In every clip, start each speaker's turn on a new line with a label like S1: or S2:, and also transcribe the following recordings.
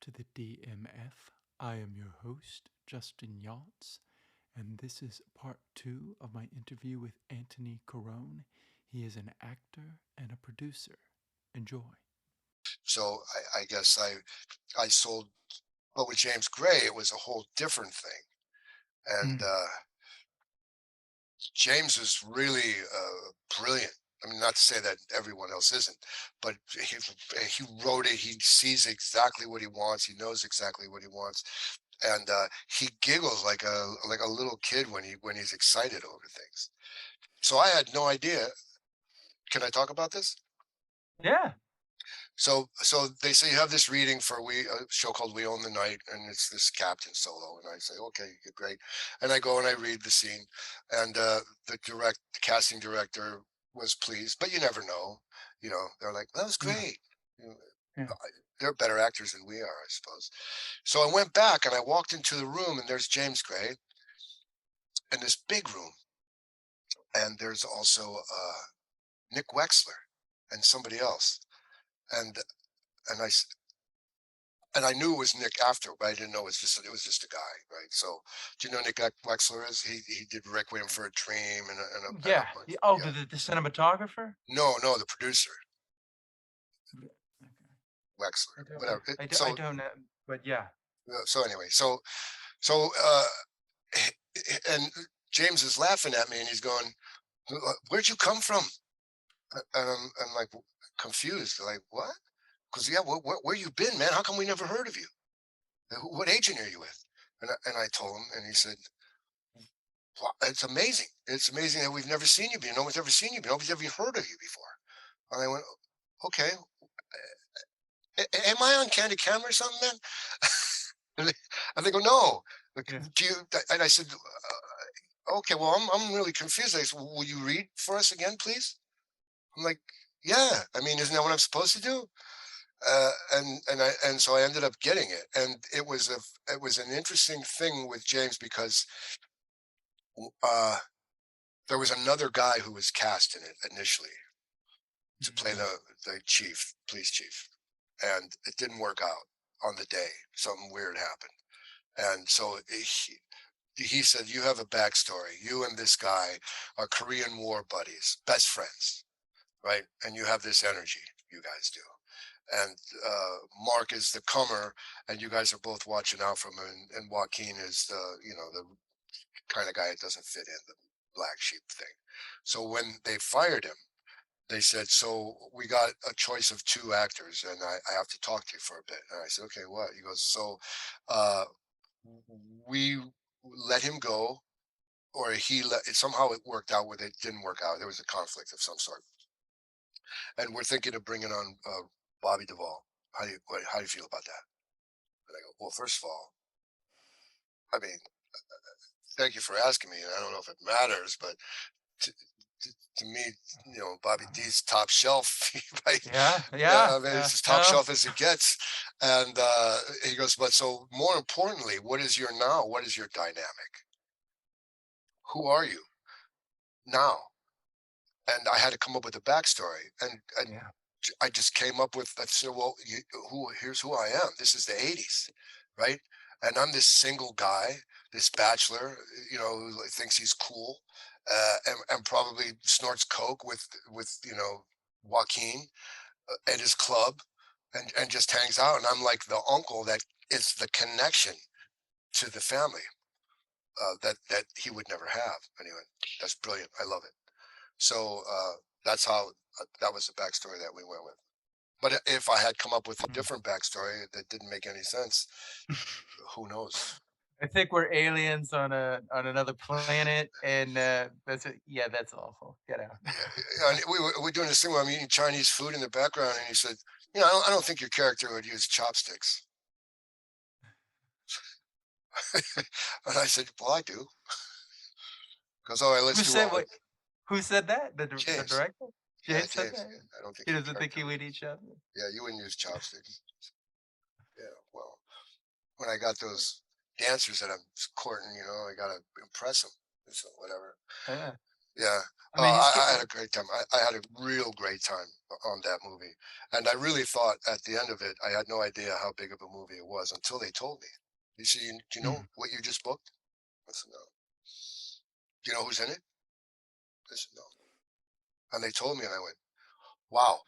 S1: to the DMF. I am your host, Justin Yachts, and this is part 2 of my interview with Antoni Corone. He is an actor and a producer. Enjoy.
S2: So I guess I sold, but with James Gray, it was a whole different thing. And
S1: Mm.
S2: James is really brilliant. I mean, not to say that everyone else isn't, but he wrote it. He sees exactly what he wants. He knows exactly what he wants, and he giggles like a little kid when he's excited over things. So I had no idea. Can I talk about this?
S1: Yeah.
S2: So they say you have this reading for a show called We Own the Night, and it's this captain solo, and I say, okay, great, and I go and I read the scene, and the casting director was pleased, but you never know, they're like, that was
S1: Yeah.
S2: great. You know,
S1: Yeah.
S2: they're better actors than we are, I suppose. So I went back and I walked into the room, and there's James Gray in this big room, and there's also Nick Wexler and somebody else, and and I and I knew it was Nick after, but I didn't know it was just a guy, right? So, do you know Nick Wexler is? He did Requiem for a Dream and a
S1: Yeah.
S2: bunch.
S1: Yeah. Oh,
S2: Yeah.
S1: the cinematographer?
S2: No, the producer
S1: Yeah. Okay.
S2: Wexler,
S1: I don't.
S2: whatever.
S1: I don't know. But yeah.
S2: So anyway, so and James is laughing at me and he's going, "Where'd you come from?" And I'm like confused, like what? Because yeah, where you been, man? How come we never heard of you? What agent are you with? And I told him, and he said, wow, it's amazing. It's amazing that we've never seen you before. No one's ever seen you before. Nobody's ever heard of you before. And I went, okay. Am I on candid camera or something, man? And they go, no. Like,
S1: Yeah.
S2: do you? And I said, okay. Well, I'm really confused. I said, will you read for us again, please? I'm like, yeah. I mean, isn't that what I'm supposed to do? And so I ended up getting it, and it was an interesting thing with James because uh, there was another guy who was cast in it initially to play
S1: Mm.
S2: the police chief, and it didn't work out on the day. Something weird happened, and so he said, "You have a backstory. You and this guy are Korean War buddies, best friends, right? And you have this energy. You guys do." And Mark is the comer, and you guys are both watching out for him. And Joaquin is the kind of guy that doesn't fit in the black sheep thing. So when they fired him, they said, so we got a choice of two actors, and I have to talk to you for a bit. And I said, okay, what? He goes, so uh, we let him go, or somehow it worked out where it didn't work out. There was a conflict of some sort. And we're thinking of bringing on Bobby Duvall. How do you feel about that? And I go, well, first of all, I mean, thank you for asking me. And I don't know if it matters, but to, to me, Bobby D's top shelf, right?
S1: Yeah.
S2: Yeah,
S1: Yeah.
S2: I mean,
S1: Yeah.
S2: it's as top
S1: No.
S2: shelf as it gets. And he goes, but so more importantly, what is your now? What is your dynamic? Who are you now? And I had to come up with a backstory. And
S1: Yeah.
S2: I just came up with, I said, well, here's who I am. This is the 80s, right? And I'm this single guy, this bachelor, who thinks he's cool, and probably snorts coke with Joaquin at his club, and just hangs out. And I'm like the uncle that is the connection to the family that he would never have. Anyway, that's brilliant. I love it. So that's how that was the backstory that we went with. But if I had come up with a
S1: Mm.
S2: different backstory that didn't make any sense, who knows?
S1: I think we're aliens on another planet, and that's it. Yeah, that's awful. Get out.
S2: Yeah, and we were doing this thing where I'm eating Chinese food in the background, and he said, I don't think your character would use chopsticks." And I said, "Well, I do." Goes, "All right, let's
S1: Who
S2: do
S1: said
S2: one
S1: what?
S2: with
S1: Who said that? The
S2: James."
S1: director?
S2: Yeah,
S1: James said
S2: James.
S1: that?
S2: Yeah, I don't think
S1: He
S2: your
S1: doesn't think
S2: character
S1: he
S2: would.
S1: would eat other.
S2: Yeah, you wouldn't use chopsticks. Yeah, well, when I got those dancers that I'm courting, I got to impress them. So whatever.
S1: Yeah.
S2: Yeah.
S3: I mean, his
S2: I had
S3: kid.
S2: a great time. I had a real great time on that movie. And I really thought at the end of it, I had no idea how big of a movie it was until they told me. You see, do you know
S3: Mm.
S2: what you just booked? I said, no. Do you know who's in it? I said, no. And they told me, and I went, wow,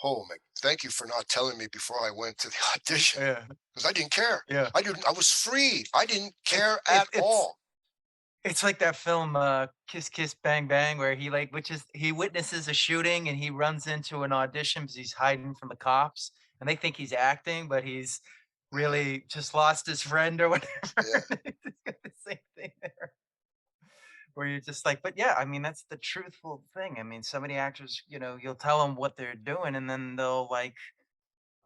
S2: oh my, thank you for not telling me before I went to the audition
S3: Yeah,
S2: because I didn't care.
S3: yeah.
S2: I was free. I didn't
S3: It's
S2: care
S3: it
S2: at
S3: it's
S2: all.
S3: it's like that film, Kiss Kiss Bang Bang, where he witnesses a shooting and he runs into an audition because he's hiding from the cops, and they think he's acting, but he's
S2: Yeah.
S3: really just lost his friend or whatever.
S2: Yeah.
S3: It's got the same thing there, where you're just like, but yeah, I mean, that's the truthful thing. I mean, so many actors, you'll tell them what they're doing, and then they'll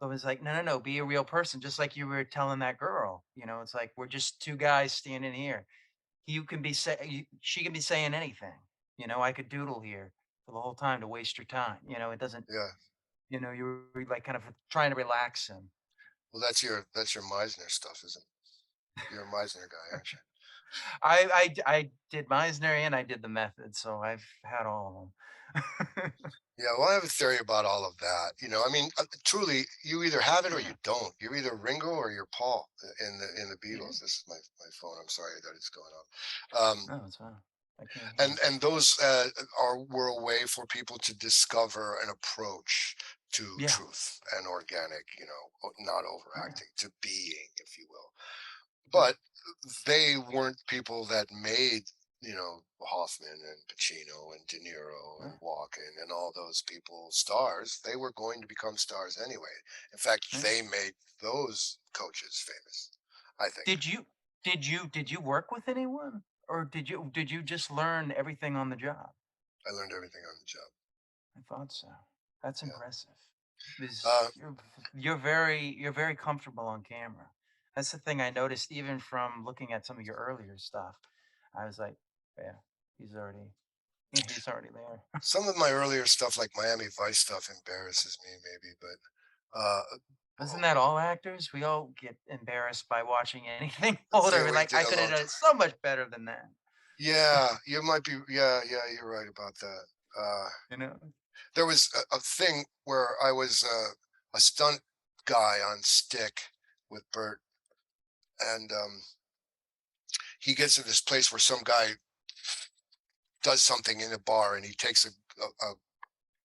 S3: was like, no, no, no, be a real person, just like you were telling that girl. It's like we're just two guys standing here. She can be saying anything. I could doodle here for the whole time to waste your time. It doesn't.
S2: Yeah.
S3: You were like kind of trying to relax him.
S2: Well, that's your Meisner stuff, isn't it? You're a Meisner guy, aren't you?
S3: I did Meisner and I did the method, so I've had all of them.
S2: Yeah, well, I have a theory about all of that. I mean, truly, you either have it or you
S3: Yeah,
S2: don't. You're either Ringo or you're Paul in the
S3: yeah.
S2: Beatles. This is my phone. I'm sorry that it's going on.
S3: No, it's fine. I can't hear.
S2: And those were a way for people to discover an approach to
S3: Yeah,
S2: truth and organic. Not
S3: yeah,
S2: overacting to being, if you will.
S3: yeah,
S2: But they weren't people that made, Hoffman and Pacino and De Niro and
S3: yeah,
S2: Walken and all those people stars. They were going to become stars anyway. In fact,
S3: yeah.
S2: they made those coaches famous, I think.
S3: Did you did you work with anyone, or did you just learn everything on the job?
S2: I learned everything on the job.
S3: I thought so. That's
S2: Yeah.
S3: impressive. Because
S2: Uh,
S3: you're very comfortable on camera. That's the thing I noticed even from looking at some of your earlier stuff. I was like, yeah, he's already he's already there.
S2: some of my earlier stuff, like Miami Vice stuff, embarrasses me, maybe, but
S3: Isn't that all actors? We all get embarrassed by watching anything
S2: yeah,
S3: older. We're
S2: we
S3: like,
S2: did
S3: I
S2: a
S3: could have
S2: long
S3: done it
S2: time.
S3: so much better than that.
S2: Yeah, you might be. Yeah, yeah, you're right about that. Uh,
S3: You know?
S2: There was a thing where I was a stunt guy on stick with Bert, and he gets to this place where some guy does something in a bar, and he takes a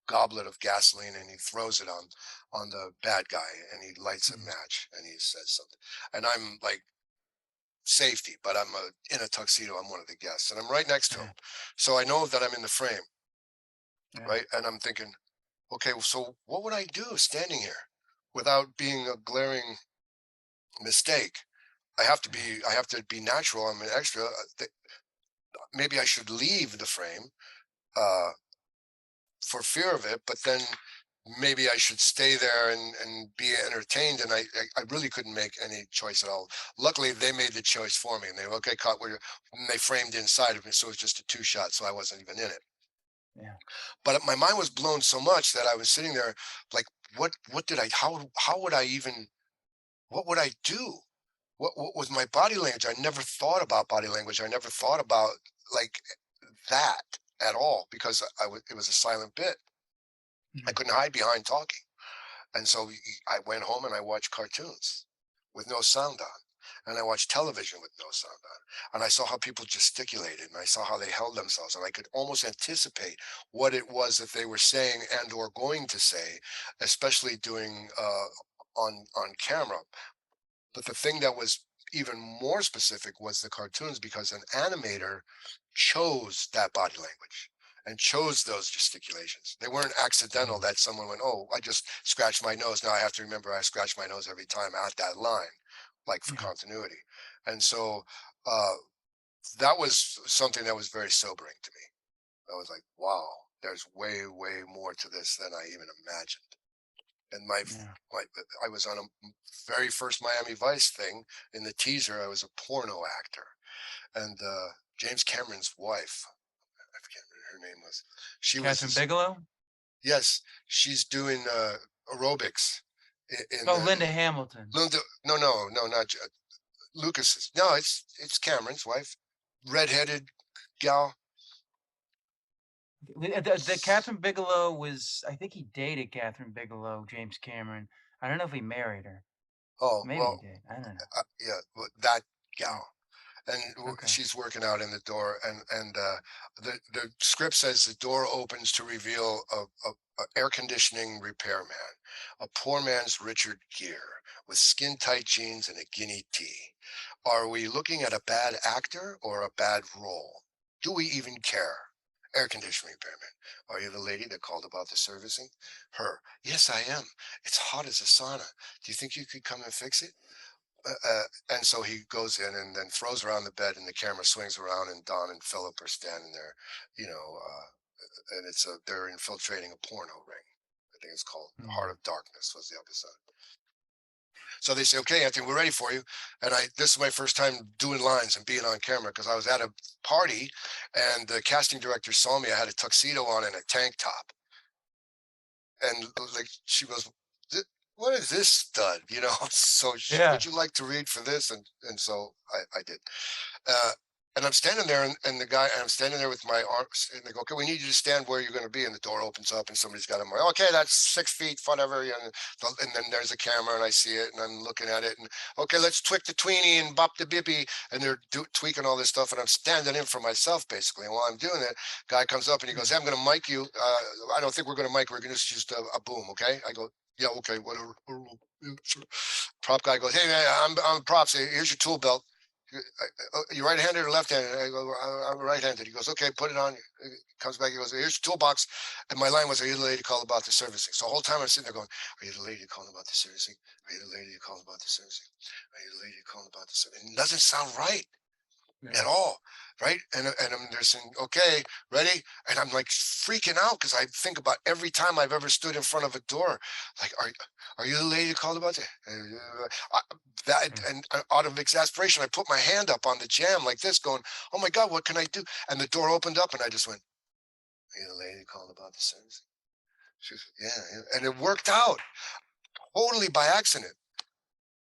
S2: goblet of gasoline and he throws it on the bad guy, and he lights a
S3: Mm,
S2: match, and he says something, and I'm like safety, but in a tuxedo. I'm one of the guests, and I'm right next to him,
S3: yeah,
S2: so I know that I'm in the frame,
S3: yeah,
S2: right? And I'm thinking, okay, so what would I do standing here without being a glaring mistake?
S3: yeah,
S2: I have to be natural. I'm an extra. Maybe I should leave the frame uh, for fear of it, but then maybe I should stay there and be entertained. And I really couldn't make any choice at all. Luckily, they made the choice for me, and they were okay, caught where and they framed inside of me, so it was just a two shot, so I wasn't even in it.
S3: yeah,
S2: But my mind was blown so much that I was sitting there like, what did I how would I even what would I do? What was my body language? I never thought about body language. I never thought about like that at all because it was a silent bit. I
S3: mhm,
S2: couldn't hide behind talking. And so I went home and I watched cartoons with no sound on. And I watched television with no sound on. And I saw how people gesticulated and I saw how they held themselves. And I could almost anticipate what it was that they were saying and or going to say, especially doing on camera. But the thing that was even more specific was the cartoons because an animator chose that body language and chose those gesticulations. They weren't accidental
S3: mhm,
S2: that someone went, oh, I just scratched my nose. Now I have to remember I scratch my nose every time at that line, like for
S3: yeah,
S2: continuity. And so uh, that was something that was very sobering to me. I was like, wow, there's way, way more to this than I even imagined. And
S3: yeah.
S2: I was on a very first Miami Vice thing. In the teaser, I was a porno actor, and James Cameron's wife, I forget what her name was. She was
S3: Catherine
S2: this.
S3: Bigelow?
S2: Yes, she's doing aerobics in
S3: Oh,
S2: the
S3: Linda Hamilton.
S2: Linda. No, no, no, not Lucas's. No, it's Cameron's wife, redheaded gal.
S3: The Catherine Bigelow was, I think he dated Catherine Bigelow, James Cameron. I don't know if he married her.
S2: Oh,
S3: Maybe he
S2: well,
S3: did. I don't know.
S2: yeah, that
S3: Yeah.
S2: gal. And
S3: Okay.
S2: she's working out in the door, and the script says the door opens to reveal a air conditioning repairman, a poor man's Richard Gere with skin tight jeans and a guinea tea. Are we looking at a bad actor or a bad role? Do we even care? Air conditioning repairman. Are you the lady that called about the servicing? Her. Yes, I am. It's hot as a sauna. Do you think you could come and fix it? And so he goes in and then throws around the bed, and the camera swings around, and Don and Philip are standing there, and they're infiltrating a porno ring. I think it's called Heart
S3: Hmm.
S2: of Darkness was the episode. So they say, "Okay, Anthony, we're ready for you." And this is my first time doing lines and being on camera because I was at a party, and the casting director saw me. I had a tuxedo on and a tank top, and like she goes, "What is this stud?" So
S3: Yeah.
S2: would you like to read for this? And so I did. Uh, and I'm standing there, and I'm standing there with my arms, and they go, "Okay, we need you to stand where you're going to be." And the door opens up, and somebody's got them. Okay, that's 6 feet, whatever. And then there's a camera, and I see it, and I'm looking at it, and okay, let's tweak the tweenie and bop the bibby, and they're tweaking all this stuff, and I'm standing in for myself basically. And while I'm doing it, guy comes up and he goes,
S3: Yeah.
S2: "Hey, I'm going to mic you. I don't think we're going to mic. We're going to just use a boom, okay?" I go, "Yeah, okay, whatever." Yeah, sure. Prop guy goes, "Hey man, I'm props. Here's your tool belt. You right-handed or left-handed?" I go, I'm right-handed." He goes, "Okay, put it on." He comes back. He goes, "Here's your toolbox." And my line was, "Are you the lady called about the servicing?" So the whole time I'm sitting there going, "Are you the lady calling about the servicing? Are you the lady calling about the servicing? Are you the lady calling about the servicing?" It doesn't sound right at
S3: Yeah.
S2: all, right? And I'm there saying, "Okay, ready?" And I'm like freaking out because I think about every time I've ever stood in front of a door, like, "Are you the lady called about it?" That,
S3: Yeah.
S2: and out of exasperation, I put my hand up on the jam like this, going, "Oh my God, what can I do?" And the door opened up, and I just went, "Are you the lady called about the service?" She goes, "Yeah, yeah." And it worked out totally by accident.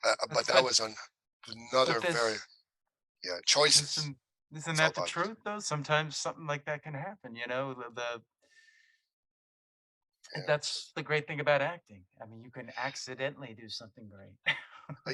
S2: But
S3: That's
S2: that
S3: good.
S2: was
S3: But
S2: another very, yeah, choices.
S3: isn't
S2: It's all
S3: that the
S2: about.
S3: truth though? Sometimes something like that can happen, you know?
S2: Yeah.
S3: That's the great thing about acting. I mean, you can accidentally do something great.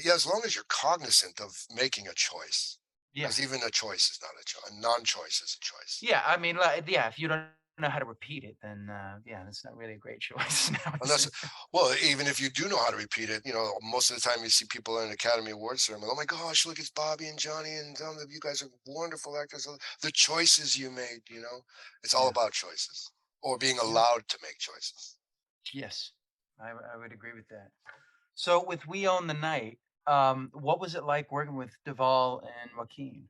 S2: Yeah, as long as you're cognizant of making a choice,
S3: Yeah.
S2: because even a choice is not a choice. A non-choice is a choice.
S3: Yeah, I mean, like, yeah, if you don't know how to repeat it, then, yeah, that's not really a great choice, I would
S2: Unless,
S3: say.
S2: well, even if you do know how to repeat it, most of the time you see people in an Academy Awards ceremony. "Oh my gosh, look, it's Bobby and Johnny, and you guys are wonderful actors." The choices you made, it's all
S3: Yeah.
S2: about choices or being
S3: Yeah.
S2: allowed to make choices.
S3: Yes. I would agree with that. So with We Own the Night, what was it like working with Duvall and Joaquin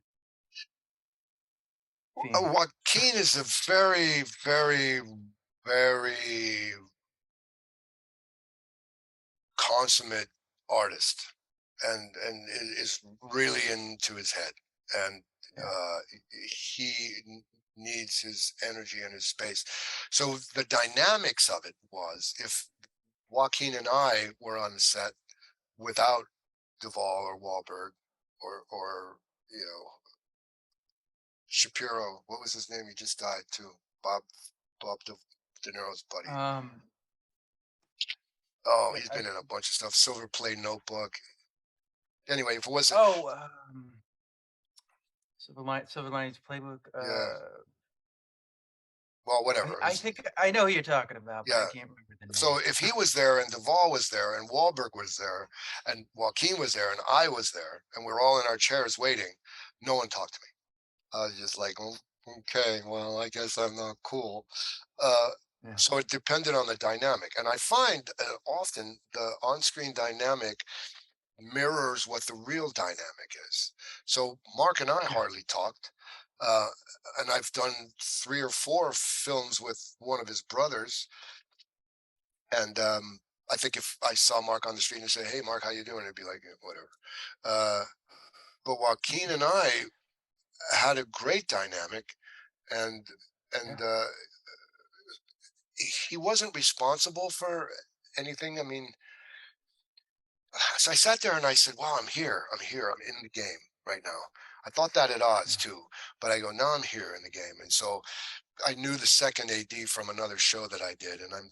S3: Phoenix?
S2: Joaquin is a very, very, very consummate artist, and is really into his head, and
S3: Yeah.
S2: he needs his energy and his space. So the dynamics of it was, if Joaquin and I were on the set without Duvall or Wahlberg or you know Shapiro, what was his name? He just died too. Bob De Niro's buddy.
S3: Um,
S2: Oh,
S3: yeah,
S2: he's been in a bunch of stuff. Silver Play Notebook. Anyway, if it wasn't,
S3: oh, Silver Linings Playbook.
S2: yeah, well, whatever.
S3: I think I know who you're talking about, but I
S2: Yeah.
S3: can't remember the
S2: So
S3: name.
S2: if he was there and Duvall was there and Wahlberg was there and Joaquin was there and I was there and we're all in our chairs waiting, no one talked to me. I was just like, "Oh, okay, well, I guess I'm not cool." Uh,
S3: Yeah.
S2: so it depended on the dynamic. And I find often the on screen dynamic mirrors what the real dynamic is. So Mark and I
S3: Yeah.
S2: hardly talked. Uh, and I've done 3 or 4 films with one of his brothers, and I think if I saw Mark on the street and say, "Hey, Mark, how you doing?" It'd be like, "Yeah, whatever." Uh, but Joaquin and I had a great dynamic, and
S3: Yeah.
S2: and he wasn't responsible for anything. I mean, so I sat there and I said, "Wow, I'm here. I'm here. I'm in the game right now. I thought that at odds
S1: Yeah.
S2: too, but I go, now I'm here in the game. And so I knew the second AD from another show that I did. And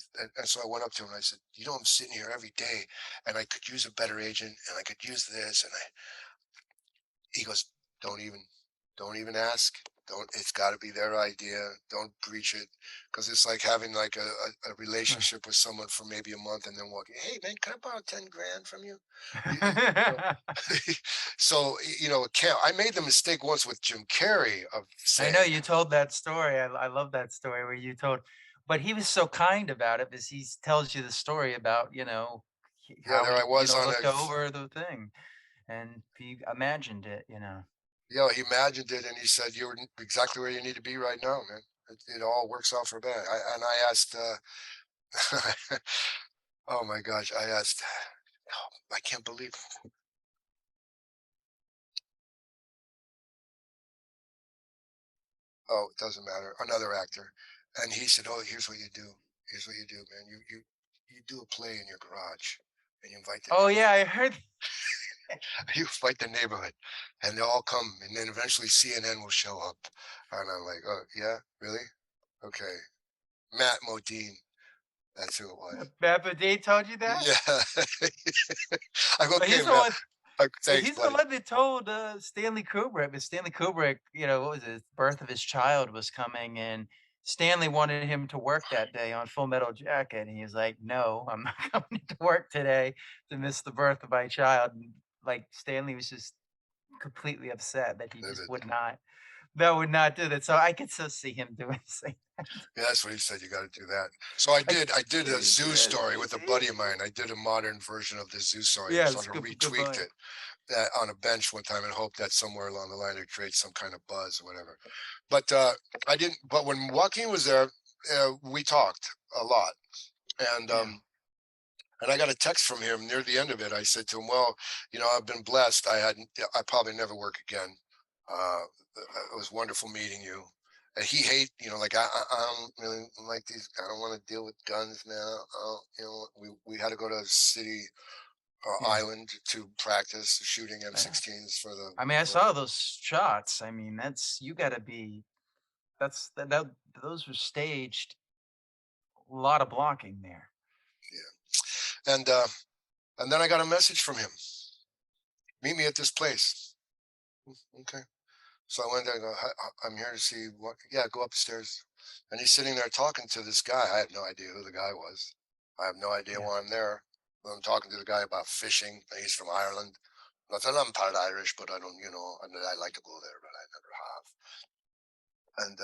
S2: so I went up to him and I said, you know, I'm sitting here every day and I could use a better agent and I could use this. And he goes, don't even, don't even ask. Don't, it's got to be their idea. Don't breach it. Cause it's like having like a relationship with someone for maybe a month and then walking, hey man, can I borrow 10 grand from you? You know, so, you know, can't, I made the mistake once with Jim Carrey of
S3: I know
S2: saying,
S3: you told that story. I love that story where you told, but he was so kind about it because tells you the story about,
S2: yeah,
S3: how
S2: there I
S3: he,
S2: was on
S3: looked
S2: a,
S3: over the thing and he imagined it.
S2: you know, he imagined it and he said, you're exactly where you need to be right now, man. It all works out for bad. And I asked, oh my gosh, I asked, I can't believe, oh, it doesn't matter, another actor. And he said, oh, here's what you do. Here's what you do, man. You do a play in your garage and you invite the
S3: Oh yeah,
S2: neighborhood.
S3: I heard.
S2: You invite the neighborhood and they all come and then eventually CNN will show up. And I'm like, oh, yeah, really? Okay. Matt Modine. That's who it was.
S3: Papa D told you that?
S2: Yeah. I'm
S3: Well,
S2: okay,
S3: he's the
S2: Matt.
S3: one.
S2: Thanks,
S3: He's the
S2: buddy.
S3: one that told Stanley Kubrick. But Stanley Kubrick, what was it? Birth of his child was coming, and Stanley wanted him to work that day on Full Metal Jacket, and he was like, "No, I'm not coming to work today to miss the birth of my child." And, like Stanley was just completely upset that he just
S2: Vivid.
S3: would not do that. So I could still see him doing the same.
S2: Yeah, that's what he said. You got to do that. So I
S3: I
S2: did. I did a zoo
S3: yeah,
S2: story with a buddy of mine. I did a modern version of the zoo story and
S3: yeah, it's
S2: sort of
S3: good
S2: retweaked
S3: point.
S2: it on a bench one time and hoped that somewhere along the line it creates some kind of buzz or whatever. But I didn't. But when Joaquin was there, we talked a lot, and
S3: Yeah.
S2: I got a text from him near the end of it. I said to him, "Well, you know, I've been blessed. I probably never work again. It was wonderful meeting you." And he hate, you know, like I don't really like these. I don't want to deal with guns, man. You know, we had to go to City
S3: Yeah.
S2: Island to practice shooting
S3: Yeah.
S2: M16s for the
S3: I mean, I
S2: for
S3: saw those shots. I mean, that's you got to be. That those were staged. A lot of blocking there.
S2: yeah. And then I got a message from him. Meet me at this place. Okay. So I went there and go, I'm here to see what, yeah, go upstairs. And he's sitting there talking to this guy. I have no idea who the guy was. I have no idea
S3: Yeah.
S2: why I'm there. I'm talking to the guy about fishing. He's from Ireland. I said, I'm part Irish, but I don't, you know, and I'd like to go there, but I never have. And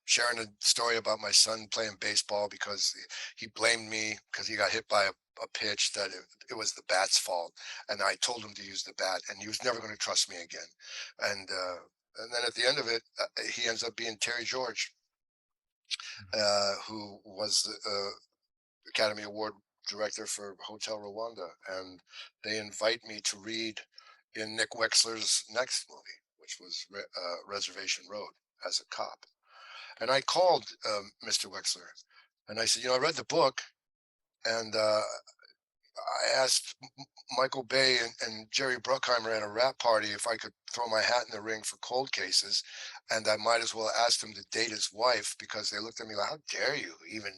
S2: sharing a story about my son playing baseball because he blamed me because he got hit by a pitch that it was the bat's fault, and I told him to use the bat, and he was never going to trust me again. And then at the end of it, he ends up being Terry George, who was the Academy Award director for Hotel Rwanda, and they invite me to read in Nick Wexler's next movie, which was Reservation Road, as a cop. And I called Mr. Wexler and I said, you know, I read the book and I asked Michael Bay and Jerry Bruckheimer at a rap party if I could throw my hat in the ring for cold cases. And I might as well ask him to date his wife because they looked at me like, how dare you even,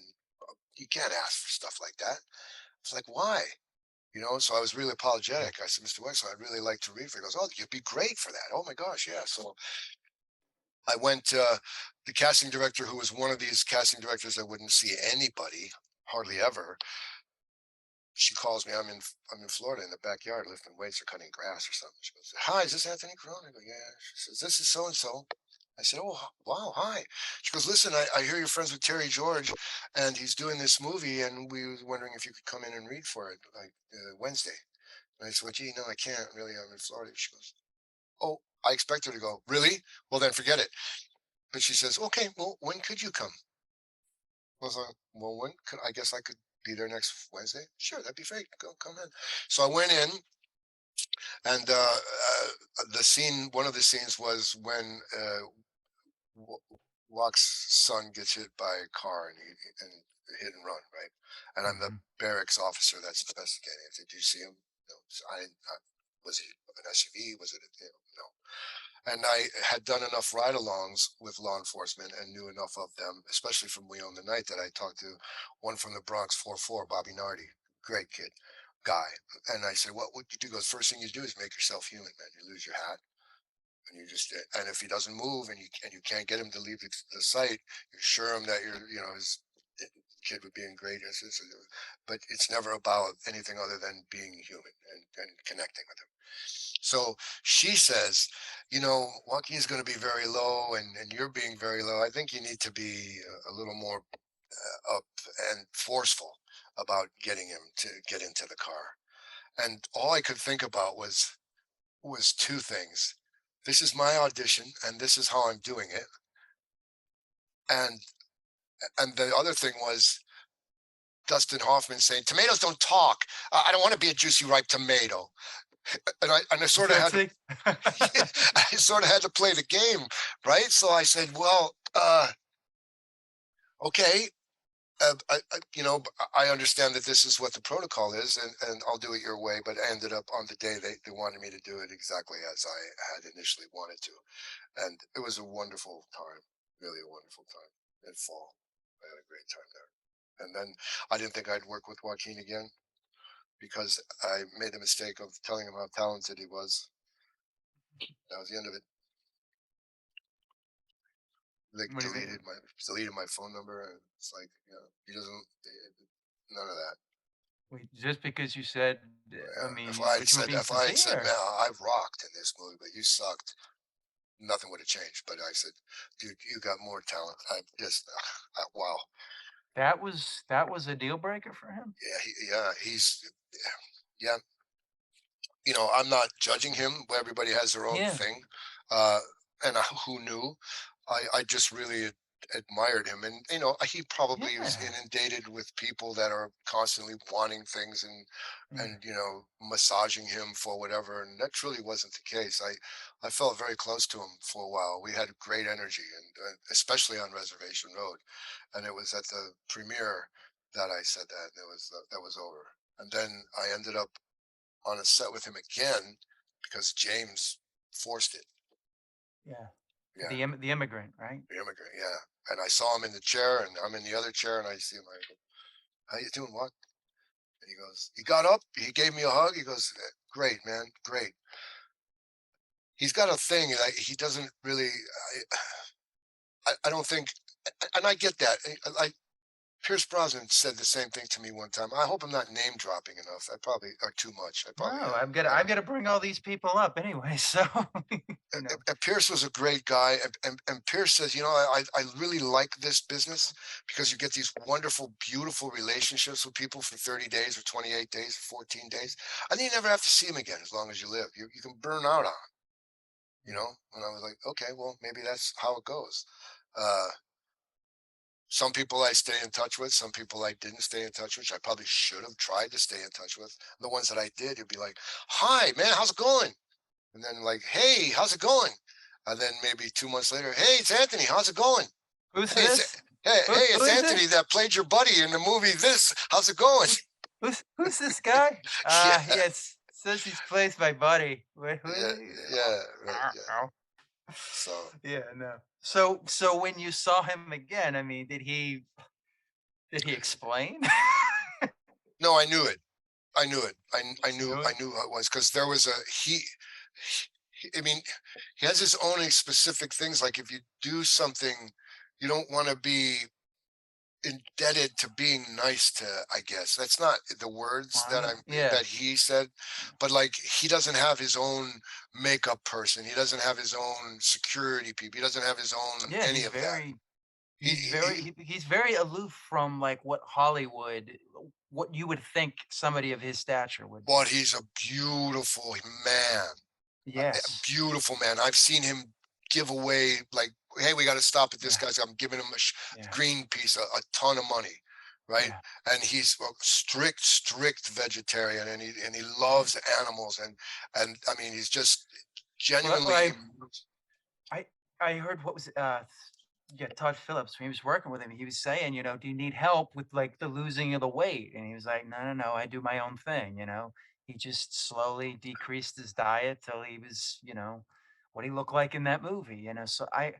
S2: you can't ask for stuff like that. It's like, why? You know, so I was really apologetic. I said, Mr. Wexler, I'd really like to read for you. He goes, oh, you'd be great for that. Oh my gosh, yeah. So I went, the casting director, who was one of these casting directors that wouldn't see anybody, hardly ever. She calls me. I'm in Florida in the backyard lifting weights or cutting grass or something. She goes, "Hi, is this Antoni Corone?" I go, "Yeah." She says, "This is so and so." I said, "Oh, wow, hi." She goes, "Listen, I hear you're friends with Terry George, and he's doing this movie, and we was wondering if you could come in and read for it, like Wednesday." And I said, "Well, gee, no, I can't really. I'm in Florida." She goes, "Oh." I expect her to go, "Really? Well, then forget it." But she says, "Okay, well, when could you come?" I was like, "Well, when could I guess I could be there next Wednesday?" "Sure, that'd be great. Go, come in." So I went in, and the scene, one of the scenes was when Locke's son gets hit by a car and hit and run, right? And I'm the
S3: Mhm.
S2: barracks officer that's investigating. I said, "Did you see him?" No. So I was it an SUV? Was it a, you know, no? And I had done enough ride-alongs with law enforcement and knew enough of them, especially from We Own the Night, that I talked to one from the Bronx 4-4, Bobby Nardi, great kid, guy. And I said, what would you do? He goes, first thing you do is make yourself human, man. You lose your hat, and you just, and if he doesn't move and you can't get him to leave the site, you assure him that his kid would be in great instance. But it's never about anything other than being human and connecting with him. So she says, Joaquin is going to be very low, and you're being very low. I think you need to be a little more up and forceful about getting him to get into the car. And all I could think about was two things. This is my audition, and this is how I'm doing it. And the other thing was Dustin Hoffman saying, "Tomatoes don't talk. I don't want to be a juicy ripe tomato." And I sort of had to,
S3: See?
S2: I sort of had to play the game, right? So I said, "Well, okay, I understand that this is what the protocol is, and I'll do it your way." But I ended up on the day they wanted me to do it exactly as I had initially wanted to, and it was a wonderful time, really a wonderful time in fall. I had a great time there, and then I didn't think I'd work with Joaquin again because I made the mistake of telling him how talented he was. That was the end of it. Like
S3: What do you mean?
S2: deleted my phone number, and it's like, he doesn't, none of that.
S3: Wait, just because you said, I
S2: Yeah,
S3: mean, but you were being
S2: if I had said,
S3: sincere.
S2: man, I rocked in this movie, but you sucked, nothing would have changed. But I said, dude, you got more talent. I just, wow.
S3: That was a deal breaker for him?
S2: Yeah, yeah, I'm not judging him. Everybody has their own
S3: Yeah,
S2: thing. Uh, and who knew? I just really admired him. And, he probably was
S3: yeah,
S2: inundated with people that are constantly wanting things
S3: yeah,
S2: massaging him for whatever. And that truly wasn't the case. I felt very close to him for a while. We had great energy, and especially on Reservation Road. And it was at the premiere that I said that, and that was over. And then I ended up on a set with him again because James forced it.
S3: yeah.
S2: Yeah,
S3: The immigrant, right?
S2: the immigrant. Yeah, and I saw him in the chair, and I'm in the other chair, and I see him. I go, "How you doing, what?" And he goes, he got up, he gave me a hug. He goes, "Great, man, great." He's got a thing that he doesn't really. I don't think, and I get that. Pierce Brosnan said the same thing to me one time. I hope I'm not name dropping enough. I probably are too much. I probably
S3: No,
S2: am.
S3: I've gotta bring all these people up anyway, so, you know.
S2: And Pierce was a great guy. And Pierce says, I really like this business because you get these wonderful, beautiful relationships with people for 30 days or 28 days or 14 days. And then you never have to see them again as long as you live. You can burn out on
S3: Yeah.
S2: And I was like, okay, well, maybe that's how it goes. Uh, some people I stay in touch with, some people I didn't stay in touch with. I probably should have tried to stay in touch with. The ones that I did, you'd be like, hi, man, how's it going? And then like, hey, how's it going? And then maybe 2 months later, hey, it's Anthony. How's it going?
S3: Who's
S2: Hey,
S3: this?
S2: hey,
S3: Who
S2: it's
S3: is
S2: Anthony
S3: this?
S2: that played your buddy in the movie. This, how's it going?
S3: Who's this guy?
S2: Yeah,
S3: Yeah, says he's plays my buddy. Wait, who is
S2: yeah,
S3: he?
S2: yeah, right,
S3: Oh,
S2: yeah.
S3: oh.
S2: So
S3: Yeah, no. So when you saw him again, I mean, did he explain?
S2: no, I knew it. I knew it.
S3: You knew
S2: I
S3: it?
S2: knew how it was because there was I mean, he has his own specific things. Like if you do something, you don't want to be indebted to being nice to, I guess that's not the words that
S3: Fine.
S2: I'm
S3: Yeah.
S2: that he said, but like he doesn't have his own makeup person, he doesn't have his own security people, he doesn't have his own
S3: Yeah,
S2: any of that. he,
S3: he's
S2: he,
S3: very
S2: he
S3: he's very aloof from like what Hollywood what you would think somebody of his stature would
S2: but
S3: be.
S2: he's a beautiful man, a
S3: Yes.
S2: beautiful man. I've seen him give away, like, hey, we got to stop at this
S3: Yeah.
S2: guy's. I'm giving him a
S3: Yeah.
S2: green piece, a ton of money, right?
S3: Yeah.
S2: And he's a strict vegetarian, and he
S3: Yeah.
S2: loves animals, and I mean, he's just
S3: Well,
S2: genuinely.
S3: I I heard what was yeah, Todd Phillips, when he was working with him, he was saying, do you need help with like the losing of the weight? And he was like, no, no, no, I do my own thing. He just slowly decreased his diet till he was, what he looked like in that movie, so I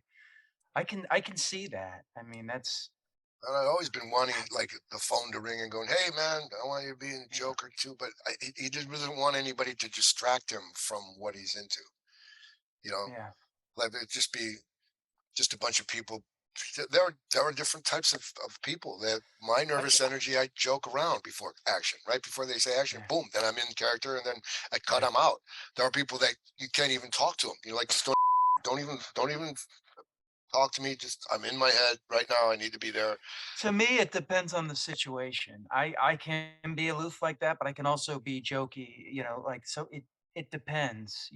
S3: can see that. I mean, that's
S2: And I've always been wanting like the phone to ring and going, "Hey man, I want you to be in
S3: yeah,
S2: Joker too," but he just doesn't want anybody to distract him from what he's into. You know,
S3: yeah.
S2: like it just be just a bunch of people. There are different types of people. That my nervous
S3: Yeah,
S2: energy, I joke around before action, right before they say action,
S3: yeah.
S2: boom, then I'm in character, and then I cut
S3: Right.
S2: them out. There are people that you can't even talk to them. You like just don't even talk to me. Just I'm in my head right now. I need to be there.
S3: To me, it depends on the situation. I can be aloof like that, but I can also be jokey, like so it depends,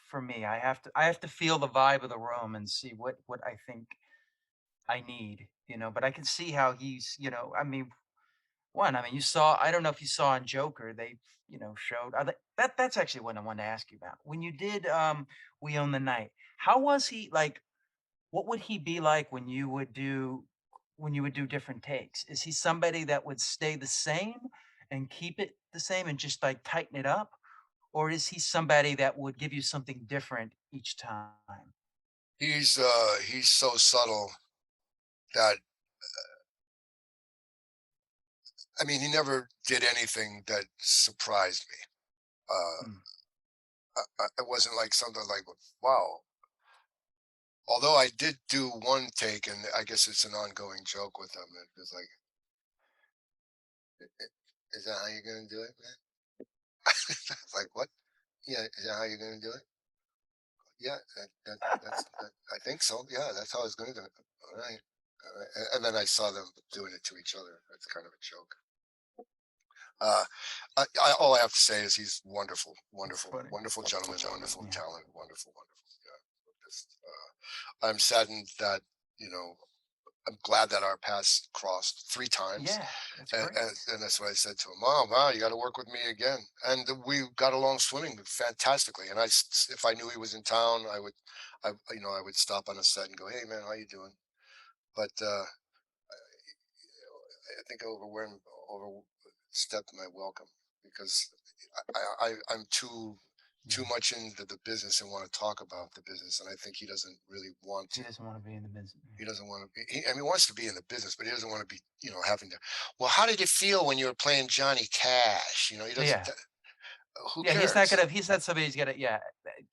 S3: for me. I have to feel the vibe of the room and see what I think I need, but I can see how he's, I mean, you saw I don't know if you saw in Joker, they, showed that's actually what I wanted to ask you about. When you did We Own the Night, how was he like what would he be like when you would do different takes? Is he somebody that would stay the same and keep it the same and just like tighten it up? Or is he somebody that would give you something different each time?
S2: He's so subtle that I mean he never did anything that surprised me.
S3: Mm,
S2: It wasn't like something like wow. Although I did do one take, and I guess it's an ongoing joke with him. It was like, Is that how you're gonna do it, man?" It's like, "What? Yeah, is that how you're gonna do it?" "Yeah, I think so. Yeah, that's how I was gonna do it." "All right, all right." And then I saw them doing it to each other. That's kind of a joke. Uh, all I have to say is he's wonderful,
S3: that's
S2: wonderful,
S3: funny.
S2: wonderful gentleman, wonderful
S3: Yeah.
S2: talent, wonderful, wonderful. Yeah, just, I'm saddened that you know I'm glad that our paths crossed 3 times,
S3: Yeah, that's
S2: and,
S3: great.
S2: and that's what I said to him. Oh, wow, you got to work with me again. And we got along swimming fantastically. And if I knew he was in town, I would stop on a set and go, "Hey, man, how you doing?" But I think I overstepped my welcome because I'm too
S3: Yeah.
S2: much into the business and want to talk about the business, and I think he doesn't really want
S3: He
S2: to.
S3: doesn't want to be in the business.
S2: He doesn't want to be. I mean, he wants to be in the business, but he doesn't want to be, having to. Well, how did it feel when you were playing Johnny Cash? He doesn't.
S3: Yeah.
S2: Who
S3: Yeah,
S2: cares?
S3: he's not somebody who's gonna yeah,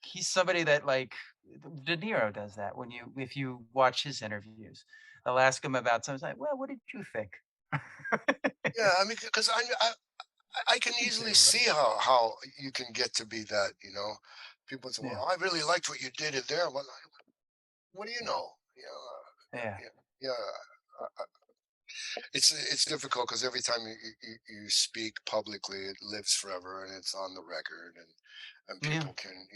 S3: he's somebody that, like De Niro does that when you if you watch his interviews. They'll ask him about something, it's like, "Well, what did you think?"
S2: Yeah, I mean, because I can
S3: He'd say
S2: easily
S3: whatever.
S2: see how you can get to be that. People say,
S3: Yeah,
S2: "Well, I really liked what you did it there." Well, what do you
S3: yeah,
S2: know?
S3: yeah,
S2: Yeah, yeah. It's difficult because every time you speak publicly, it lives forever and it's on the record, and
S3: yeah,
S2: people can.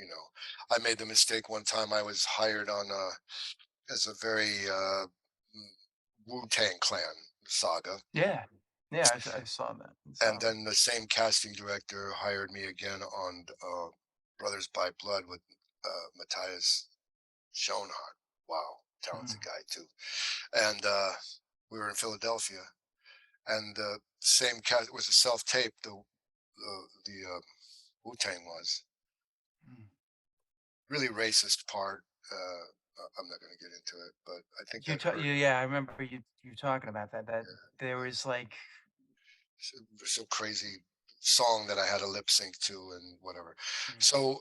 S2: I made the mistake one time. I was hired on as a very Wu Tang Clan saga,
S3: yeah, yeah, I saw that, I
S2: and
S3: saw that.
S2: then the same casting director hired me again on Brothers by Blood with Matthias Schoenhardt. Wow, talented
S3: Mm,
S2: guy too. And we were in Philadelphia, and the same cast it was a self tape. The Wu Tang was
S3: mm.
S2: really racist part. I'm not going to get into it, but I think
S3: You
S2: that
S3: ta
S2: hurt.
S3: you yeah, I remember you talking about that there was, like
S2: So crazy song that I had a lip sync to and whatever.
S3: yeah,
S2: So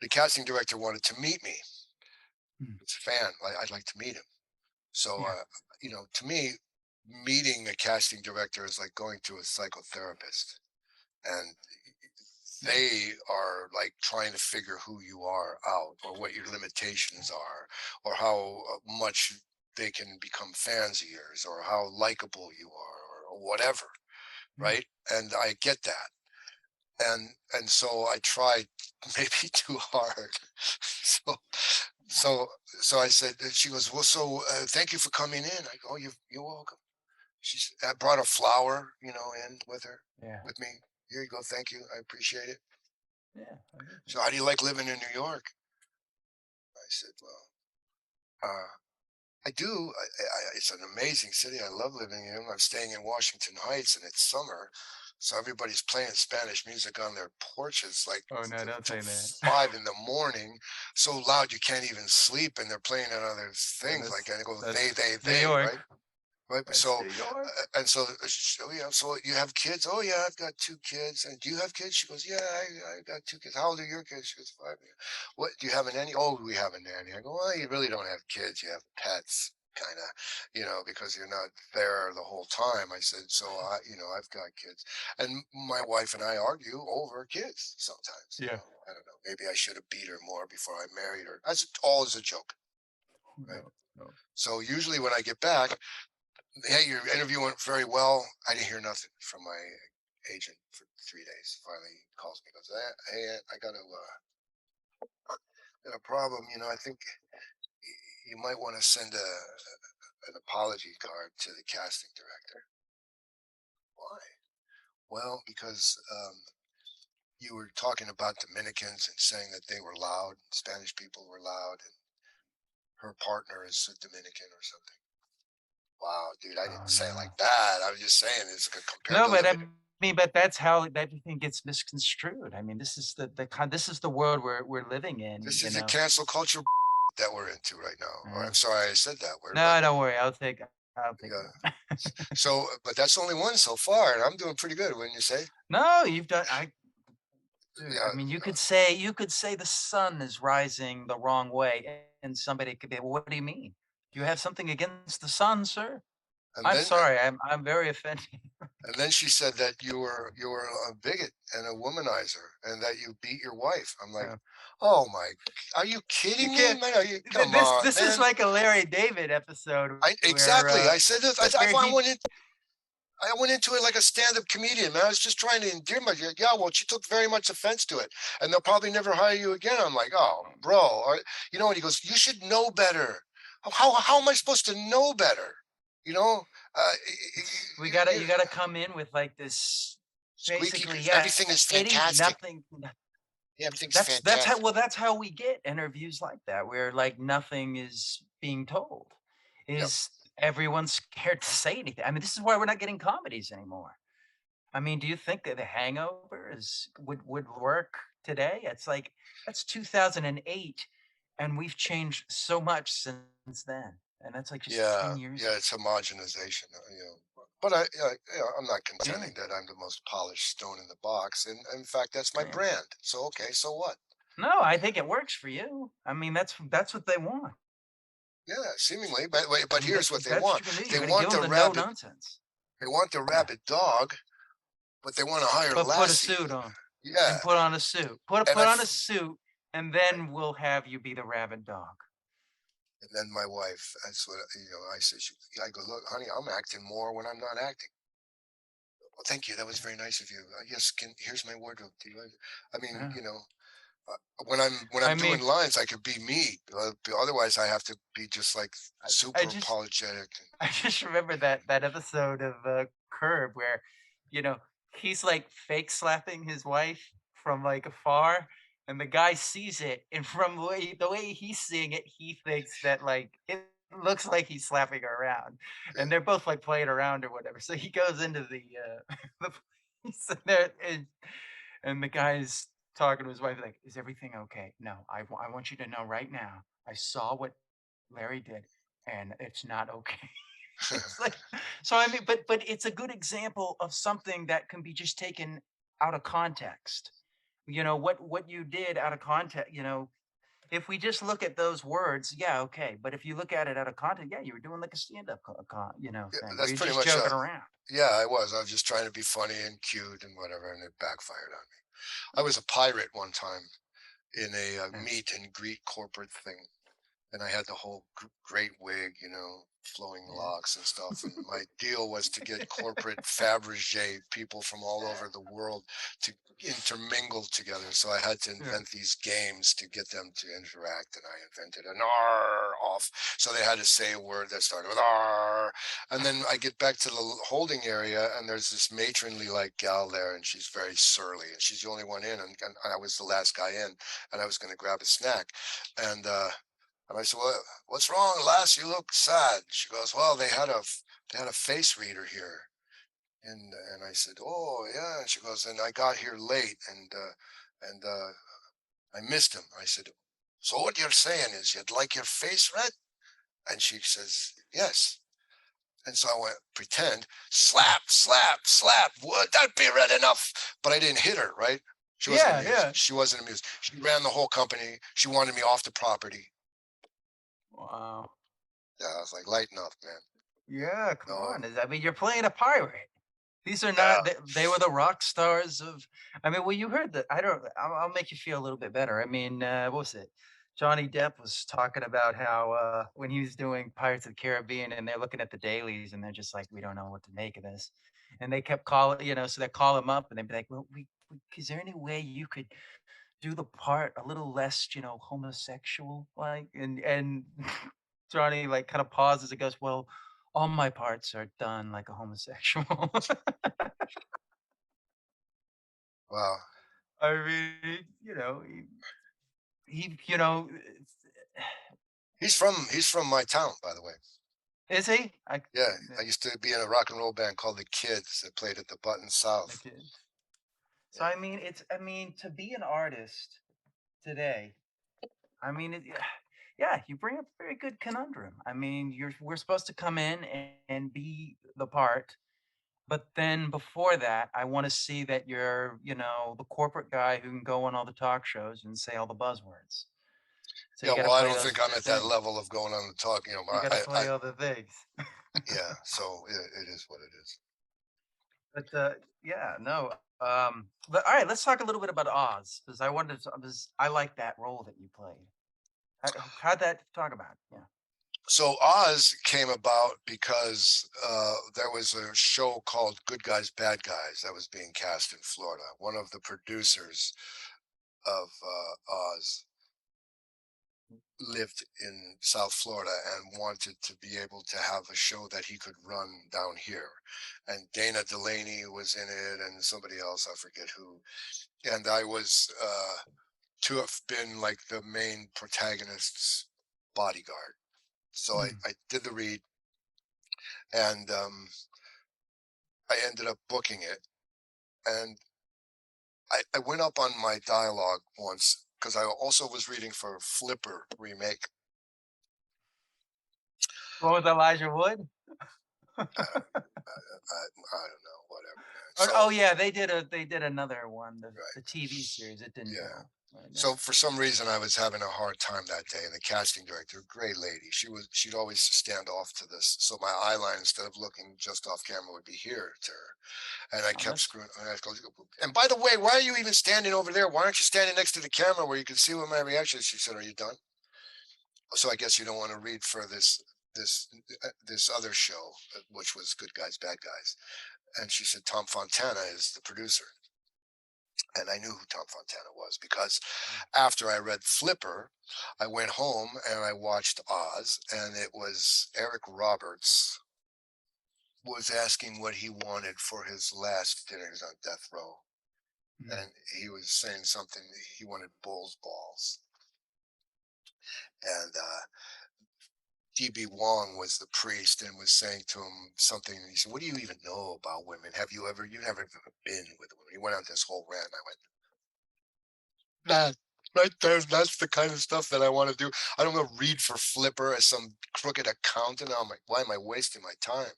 S2: the casting director wanted to meet me.
S3: mm,
S2: It's a fan. I'd like to meet him. So
S3: yeah,
S2: to me, meeting a casting director is like going to a psychotherapist, and
S3: yeah,
S2: they are like trying to figure who you are out or what your limitations are or how much they can become fans of yours or how likable you are or whatever,
S3: yeah,
S2: right? And I get that, and so I tried maybe too hard. So so so I said, she goes, "Well, so thank you for coming in." I go, "Oh, you're welcome." I brought a flower, in with her,
S3: yeah,
S2: with me. "Here you go. Thank you. I appreciate it."
S3: yeah, I get that.
S2: "So how do you like living in New York?" I said, "Well, I do. It's an amazing city. I love living in. I'm staying in Washington Heights, and it's summer. So everybody's playing Spanish music on their porches like
S3: Oh no, don't
S2: till
S3: say that.
S2: 5 in the morning, so loud you can't even sleep, and they're playing on other
S3: Yeah,
S2: things like, and they go
S3: that's New
S2: they,
S3: York.
S2: right? Right.
S3: That's
S2: So,
S3: New York.
S2: and so, oh, yeah. So you have kids? Oh, yeah, I've got 2 kids. And do you have kids? She goes, yeah, I got 2 kids. How old are your kids? She goes, 5. Yeah. What, do you have a nanny? Oh, we have a nanny. I go, well, you really don't have kids. You have pets, kind of, because you're not there the whole time. I said, so I've got kids. And my wife and I argue over kids sometimes.
S3: Yeah.
S2: I don't know. Maybe I should have beat her more before I married her. That's all as a joke. Right.
S3: No, no.
S2: So usually when I get back, hey, your interview went very well. I didn't hear nothing from my agent for 3 days. Finally, he calls me, goes, hey, I got a problem. I think you might want to send an apology card to the casting director. Why? Well, because you were talking about Dominicans and saying that they were loud, Spanish people were loud, and her partner is a Dominican or something. Wow, dude, I
S3: Oh
S2: didn't say it
S3: no.
S2: like that. I was just saying it's compared
S3: No,
S2: to
S3: but I
S2: living.
S3: mean, but that's how everything gets misconstrued. I mean, this is this is the world we're living in,
S2: This
S3: you
S2: is a
S3: know.
S2: cancel culture that we're into right now. Or
S3: Yeah.
S2: I'm sorry I said that word, but
S3: No, don't worry. I'll take it
S2: yeah.
S3: out.
S2: So, but that's only one so far, and I'm doing pretty good, wouldn't you say?
S3: No, you've done dude, I
S2: Yeah,
S3: mean, you could say the sun is rising the wrong way, and somebody could be, "Well, what do you mean? Do you have something against the sun, sir?"
S2: and
S3: I'm
S2: then
S3: sorry, I'm very offended.
S2: and then she said that you were a bigot and a womanizer, and that you beat your wife. I'm like,
S3: Uh,
S2: oh my, are you
S3: you
S2: kidding me,
S3: can't
S2: man? Are you?
S3: th
S2: Come
S3: this
S2: on,
S3: this is
S2: man.
S3: like a Larry David episode
S2: I
S3: where,
S2: exactly. I said this.
S3: where
S2: I
S3: he
S2: went in. I went into it like a stand-up comedian, man. I was just trying to endear myself. Yeah, well, she took very much offense to it, and they'll probably never hire you again. I'm like, oh, bro, and he goes, you should know better. How am I supposed to know better? You know, uh,
S3: we
S2: you,
S3: gotta
S2: you,
S3: you gotta come in with like this
S2: squeaky.
S3: basically, yeah,
S2: Everything is
S3: Eddie,
S2: fantastic.
S3: nothing.
S2: Yeah, everything's
S3: That's how,
S2: fantastic.
S3: well, that's how we get interviews like that, where like nothing is being told.
S2: Yep.
S3: Is everyone scared to say anything? I mean, this is why we're not getting comedies anymore. I mean, do you think that The Hangover would work today? It's like that's 2008, and we've changed so much since then, and that's like just
S2: Yeah,
S3: 10 years
S2: yeah,
S3: ago.
S2: it's homogenization. But I'm not
S3: Yeah,
S2: contending that I'm the most polished stone in the box, and in fact, that's my
S3: yeah.
S2: brand. So okay, so what?
S3: No, I think it works for you. I mean, that's what they want.
S2: Yeah, seemingly, but
S3: I
S2: but
S3: mean,
S2: here's what they
S3: that's
S2: want.
S3: what you can do.
S2: They
S3: You're gonna
S2: want
S3: give them
S2: the
S3: the no
S2: rabid.
S3: nonsense.
S2: They want the
S3: Yeah.
S2: rabid dog, but they want to hire
S3: But put a
S2: Lassie.
S3: suit on,
S2: Yeah,
S3: and put on a suit.
S2: and
S3: Put on a suit, and then we'll have you be the rabid dog.
S2: and then my wife. That's what I said. I go, look, honey, I'm acting more when I'm not acting. Well, thank you. That was
S3: Yeah.
S2: very nice of you. Yes, here's my wardrobe. Do you like it? I mean,
S3: Yeah.
S2: when I'm
S3: I
S2: doing
S3: mean,
S2: lines, I could be me. Otherwise, I have to be just like
S3: I
S2: super
S3: just
S2: apologetic.
S3: I just remember that episode of Curb where, you know, he's like fake slapping his wife from like afar, and the guy sees it, and from the way he's seeing it, he thinks that like it looks like he's slapping her around,
S2: Yeah.
S3: and they're both like playing around or whatever. So he goes into the the police and there, and the guy's talking to his wife like, "Is everything okay? No, I want you to know right now. I saw what Larry did, and it's not okay." It's like, so I mean, but it's a good example of something that can be just taken out of context. You know what you did out of context. If we just look at those words, yeah, okay. But if you look at it out of context, yeah, you were doing like a stand-up,
S2: Yeah,
S3: thing where
S2: that's
S3: you're
S2: pretty
S3: just
S2: much.
S3: joking around.
S2: Yeah, I was. I was just trying to be funny and cute and whatever, and it backfired on me. I was a pirate one time in a
S3: Yeah,
S2: meet and greet corporate thing, and I had the whole great wig, flowing
S3: yeah.
S2: locks and stuff. And my deal was to get corporate Fabergé people from all over the world to intermingle together. So I had to
S3: Yeah.
S2: invent these games to get them to interact. And I invented an R off. So they had to say a word that started with R. And then I get back to the holding area, and there's this matronly like gal there, and she's very surly, and she's the only one in. And I was the last guy in, and I was going to grab a snack. And I said, "Well, what's wrong, lass? You look sad." She goes, "Well, they had a face reader here, And I said, "Oh yeah." And she goes, "And I got here late, and I missed him." I said, "So what you're saying is you'd like your face red?" And she says, "Yes." And so I went, "Pretend, slap, slap, slap. Would that be red enough?" But I didn't hit her, right? She wasn't
S3: Yeah,
S2: amused.
S3: yeah.
S2: She wasn't amused. She ran the whole company. She wanted me off the property.
S3: Wow.
S2: Yeah, I was like, lighten up, man.
S3: Yeah, come
S2: No,
S3: on. I mean, you're playing a pirate. These are
S2: yeah,
S3: not they were the rock stars of I mean, well, you heard that I don't I'll make you feel a little bit better. I mean, what was it? Johnny Depp was talking about how when he was doing Pirates of the Caribbean and they're looking at the dailies and they're just like, we don't know what to make of this. And they kept calling, so they call him up and they'd be like, well, is there any way you could do the part a little less, homosexual like? And Johnny like kind of pauses and goes, well, all my parts are done like a homosexual.
S2: wow.
S3: I mean,
S2: He's from my town, by the way.
S3: is he?
S2: Yeah, I used to be in a rock and roll band called the Kids that played at the Button
S3: The
S2: South.
S3: kids.
S2: Yeah.
S3: So I mean, to be an artist today, I mean, yeah, you bring up a very good conundrum. I mean, we're supposed to come in and be the part, but then before that, I want to see that you're, the corporate guy who can go on all the talk shows and say all the buzzwords. So
S2: Yeah,
S3: you got to
S2: well, I
S3: play
S2: don't
S3: those
S2: think I'm at that
S3: things.
S2: level of going on the talk.
S3: You got to play all the things.
S2: Yeah. So it is what it is.
S3: But, yeah, no, but all right, let's talk a little bit about Oz because I like that role that you played. How'd that talk about? It? Yeah.
S2: So Oz came about because there was a show called Good Guys, Bad Guys that was being cast in Florida. One of the producers of Oz lived in South Florida and wanted to be able to have a show that he could run down here. And Dana Delaney was in it, and somebody else, I forget who. And I was to have been like the main protagonist's bodyguard. So I,
S3: Mm.
S2: I did the read, and I ended up booking it. And I went up on my dialogue once because I also was reading for Flipper remake.
S3: What was Elijah Wood?
S2: I don't know, whatever, man.
S3: Oh
S2: So,
S3: yeah, they did another one, the
S2: right,
S3: TV series. It didn't
S2: yeah.
S3: go. Right, yeah.
S2: So for some reason, I was having a hard time that day, and the casting director, great lady, she'd always stand off to this, so my eye line instead of looking just off camera would be here to her, and I
S3: Oh,
S2: kept
S3: that's
S2: screwing. And I go, and by the way, why are you even standing over there? Why aren't you standing next to the camera where you can see what my reaction is? She said, "Are you done?" So I guess you don't want to read for this other show, which was Good Guys, Bad Guys. And she said, Tom Fontana is the producer. And I knew who Tom Fontana was because after I read Flipper, I went home and I watched Oz, and it was Eric Roberts was asking what he wanted for his last dinner. He was on death row.
S3: mm.
S2: And he was saying something, he wanted bull's balls. And DB Wong was the priest and was saying to him something. And he said, "What do you even know about women? You never been with a woman?" He went on this whole rant. And I went, that right there, that's the kind of stuff that I want to do. I don't want to read for Flipper as some crooked accountant. I'm like, why am I wasting my time?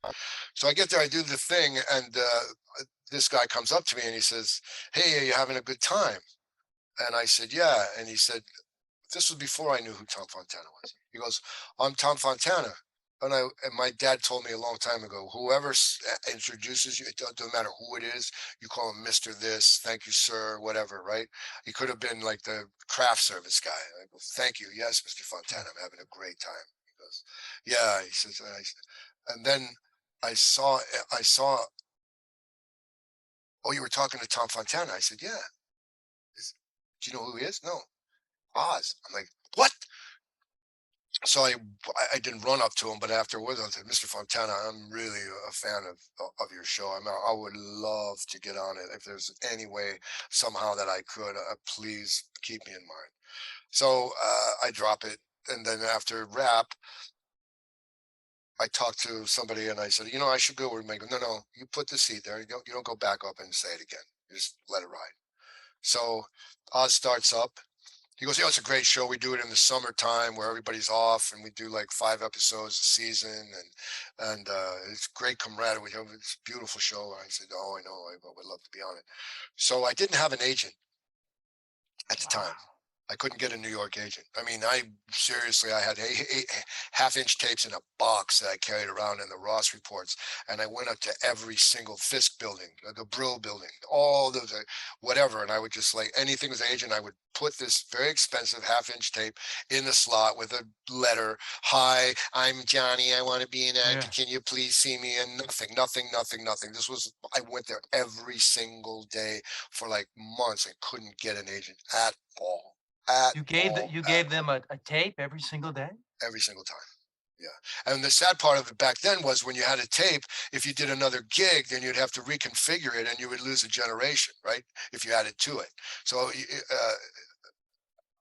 S2: So I get there, I do the thing, and this guy comes up to me and he says, "Hey, are you having a good time?" And I said, "Yeah." And he said, this was before I knew who Tom Fontana was. He goes, "I'm Tom Fontana." And my dad told me a long time ago, whoever introduces you, it doesn't matter who it is, you call him Mr. This, thank you, sir, whatever, right? He could have been like the craft service guy. I go, "Thank you. Yes, Mr. Fontana, I'm having a great time." He goes, "Yeah." He says, and then I saw, "Oh, you were talking to Tom Fontana." I said, "Yeah." Do you know who he is? "No." "Oz." I'm like, "What?" So I didn't run up to him, but afterwards I said, "Mr. Fontana, I'm really a fan of your show. I would love to get on it if there's any way somehow that I could. Please keep me in mind." So I drop it, and then after rap, I talked to somebody and I said, I should go with my, no, no, you put the seat there. You don't go back up and say it again. You just let it ride. So Oz starts up. He goes, it's a great show. We do it in the summertime where everybody's off, and we do like 5 episodes a season, and it's great camaraderie. We have this beautiful show. And I said, oh, I know, I would love to be on it. So I didn't have an agent at the time.
S3: Wow.
S2: I couldn't get a New York agent. I mean, I had eight half-inch tapes in a box that I carried around in the Ross reports, and I went up to every single Fisk building, the Brill building, all the whatever, and I would just like anything with the agent. I would put this very expensive half-inch tape in the slot with a letter. Hi, I'm Johnny. I want to be an actor.
S3: Yeah.
S2: Can you please see me? And nothing, nothing, nothing, nothing. I went there every single day for like months and couldn't get an agent at all. At all,
S3: You
S2: at
S3: gave
S2: all,
S3: them a tape every single day?
S2: every single time. Yeah. And the sad part of it back then was when you had a tape, if you did another gig, then you'd have to reconfigure it and you would lose a generation, right? If you added to it. So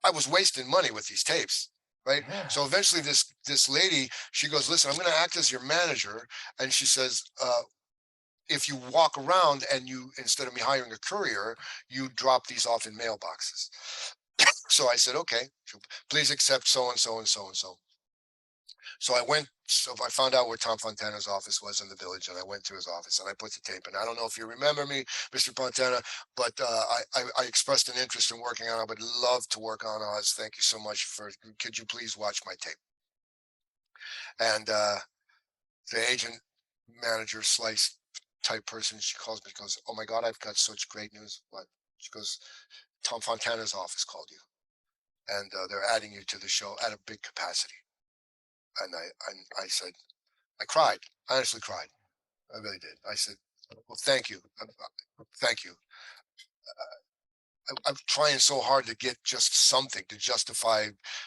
S2: I was wasting money with these tapes. Right.
S3: Yeah.
S2: So eventually this lady, she goes, listen, I'm going to act as your manager. And she says, if you walk around and you, instead of me hiring a courier, you drop these off in mailboxes. So I said, okay, please accept so and so and so and so. So I went, so I found out where Tom Fontana's office was in the village, and I went to his office and I put the tape in. I don't know if you remember me, Mr. Fontana, but I expressed an interest in working on. I would love to work on Oz. Thank you so much for. Could you please watch my tape? And the agent, manager, slice type person, she calls me. She goes, "Oh my God, I've got such great news." What? She goes, "Tom Fontana's office called you, and they're adding you to the show at a big capacity." And I said, I cried. I honestly cried. I really did. I said, well, thank you. Thank you. I'm trying so hard to get just something to justify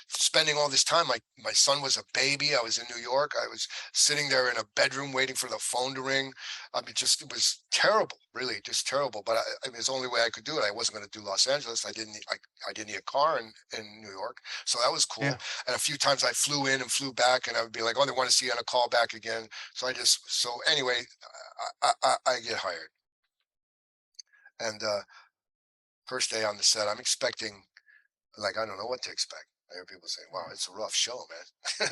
S2: spending all this time. My son was a baby. I was in New York. I was sitting there in a bedroom waiting for the phone to ring. I mean, just it was terrible, really, just terrible. But I mean, it's the only way I could do it. I wasn't going to do Los Angeles. I didn't need a car in New York, so that was
S3: Yeah.
S2: cool. And a few times I flew in and flew back, and I would be like, oh, they want to see you on a call back again. So anyway, I get hired, and first day on the set, I'm expecting, like, I don't know what to expect. I hear people saying, wow, it's a rough show, man.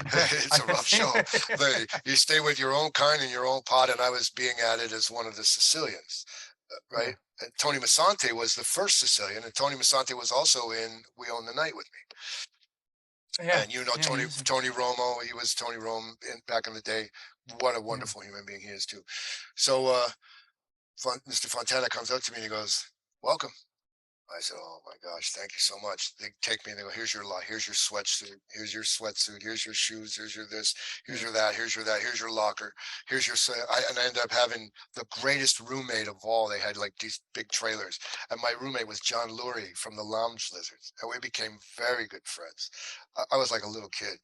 S2: It's
S3: I
S2: a
S3: can
S2: rough
S3: see
S2: show. But you stay with your own kind and your own pot. And I was being added as one of the Sicilians,
S3: Yeah.
S2: right? And Tony Masante was the first Sicilian. And Tony Masante was also in We Own the Night with me.
S3: Yeah.
S2: And you know,
S3: Yeah, he's
S2: Tony Romo, he was Tony Rome back in the day. What a
S3: yeah.
S2: wonderful human being he is, too. So Mr. Fontana comes up to me and he goes, welcome. I said, "Oh my gosh, thank you so much." They take me and they go, "Here's your lot. Here's your sweatsuit. Here's your sweatsuit. Here's your shoes. Here's your this. Here's
S3: Yeah.
S2: your that. Here's your that. Here's your locker. Here's your." And I ended up having the greatest roommate of all. They had like these big trailers, and my roommate was John Lurie from the Lounge Lizards, and we became very good friends. I was like a little kid.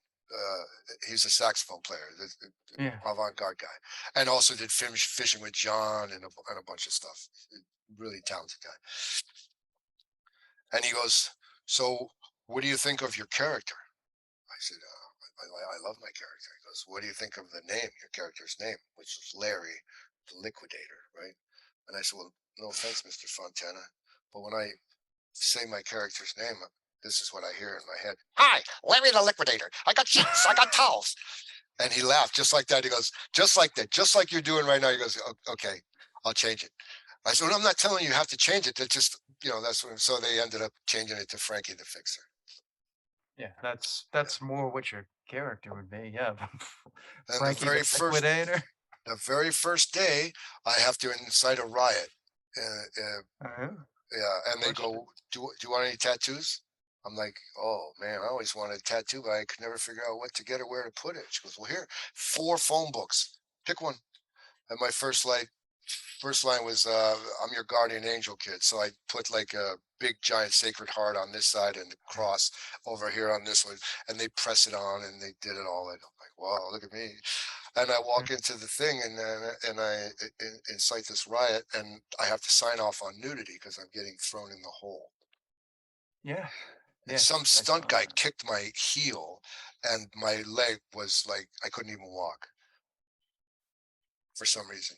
S2: He's a saxophone player, the
S3: Yeah.
S2: avant-garde guy, and also did fishing with John and a bunch of stuff. Really talented guy. And he goes, so what do you think of your character? I said, I love my character. He goes, what do you think of the name, your character's name, which was Larry, the liquidator, right? And I said, well, no offense, Mr. Fontana, but when I say my character's name, this is what I hear in my head. Hi, Larry the liquidator. I got sheets. I got towels. And he laughed just like that. He goes, just like that, just like you're doing right now. He goes, okay, I'll change it. I said, well, I'm not telling you have to change it. That's just, that's what, so they ended up changing it to Frankie the Fixer.
S3: Yeah. That's more what your character would be. Yeah.
S2: And the
S3: Frankie the
S2: very first,
S3: Liquidator.
S2: the very first day, I have to incite a riot.
S3: Uh-huh.
S2: Yeah,
S3: Of
S2: and they
S3: course you do.
S2: go, do you want any tattoos? I'm like, oh man, I always wanted a tattoo, but I could never figure out what to get or where to put it. She goes, well, here, 4 phone books. Pick one. And my first line was I'm your guardian angel, kid. So I put like a big giant sacred heart on this side and the
S3: Yeah.
S2: cross over here on this one, and they press it on and they did it all. And I'm like, wow, look at me. And I
S3: Yeah.
S2: walk into the thing and I incite this riot, and I have to sign off on nudity because I'm getting thrown in the hole.
S3: Yeah.
S2: And
S3: Yeah.
S2: some
S3: I saw
S2: stunt guy
S3: that.
S2: kicked my heel, and my leg was like I couldn't even walk for some reason,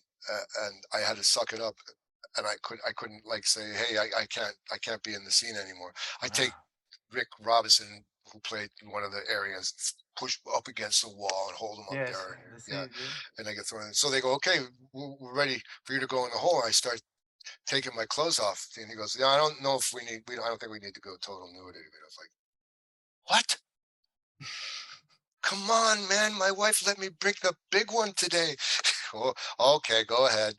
S2: and I had to suck it up. And I couldn't like say, hey, I can't be in the scene anymore. I take
S3: Wow.
S2: Rick Robinson, who played one of the areas, push up against the wall and hold him up
S3: Yes,
S2: there, and
S3: the
S2: yeah,
S3: seas, yeah.
S2: and I get thrown in. So they go, okay, we're ready for you to go in the hole. I start taking my clothes off, and he goes, yeah, I don't know if we need, I don't think we need to go total nudity. I was like, what? Come on, man, my wife let me bring the big one today. Oh, okay, go ahead.